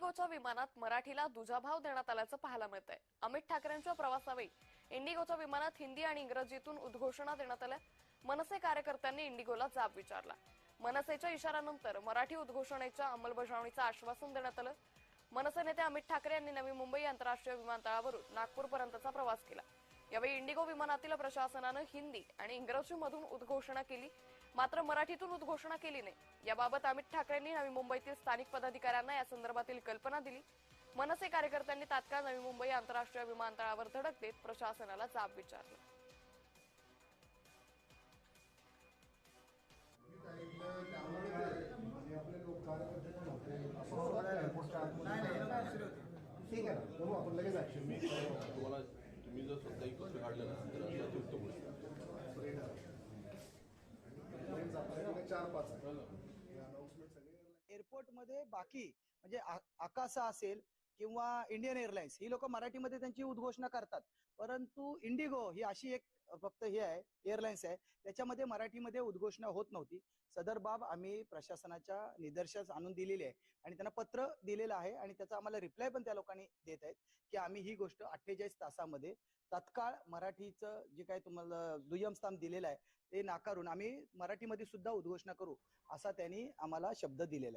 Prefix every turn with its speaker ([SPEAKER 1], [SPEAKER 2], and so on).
[SPEAKER 1] इंडिगोच्या विमानात मराठीला दुजाभाव देण्यात आल्याचं पाहायला मिळतंय। अमित ठाकरेंच्या प्रवासावेळी इंडिगोच्या विमानात हिंदी आणि इंग्रजीतून उद्घोषणा देण्यात आल्या। मनसे कार्यकर्त्यांनी इंडिगोला जाब विचारला। मनसेच्या इशाऱ्यानंतर मराठी उद्घोषणेच्या अंमलबजावणीचं आश्वासन देण्यात आलं। मनसे नेते अमित ठाकरे यांनी नवी मुंबई आंतरराष्ट्रीय विमानतळावरून नागपूरपर्यंतचा प्रवास केला। यावेळी इंडिगो विमानातील प्रशासनानं हिंदी आणि इंग्रजीमधून उद्घोषणा केली, मात्र मराठीतून उद्घोषणा केली नाही। याबाबत अमित ठाकरेंनी नवी मुंबईतील स्थानिक पदाधिकाऱ्यांना या संदर्भातील कल्पना दिली। मनसे कार्यकर्त्यांनी तात्काळ नवी मुंबई आंतरराष्ट्रीय विमानतळावर धडक देत प्रशासनाला जाब विचारला।
[SPEAKER 2] ठीक आहे ना, म्हणून आपण लगेच ऍक्शन मी
[SPEAKER 3] तुम्हाला तुम्ही जर स्वतः एक पत्र काढलं ना तर अति उत्तम होईल।
[SPEAKER 2] 4-5
[SPEAKER 4] एअरपोर्ट मध्ये बाकी म्हणजे आकाशा असेल किंवा इंडियन एअरलाइन्स ही लोक मराठीमध्ये त्यांची उद्घोषणा करतात, परंतु इंडिगो ही अशी एक फक्त हे आहे एअरलाइन्स आहे त्याच्यामध्ये मराठीमध्ये उद्घोषणा होत नव्हती। सदर बाब आम्ही प्रशासनाच्या निदर्शनास आणून दिलेली आहे आणि त्यांना पत्र दिलेलं आहे आणि त्याचा आम्हाला रिप्लाय पण त्या लोकांनी देत आहेत की आम्ही ही गोष्ट 48 तासामध्ये तत्काळ मराठीचं जे काही तुम्हाला दुय्यम स्थान दिलेलं आहे ते नाकारून आम्ही मराठीमध्ये सुद्धा उद्घोषणा करू असा त्यांनी आम्हाला शब्द दिलेला आहे।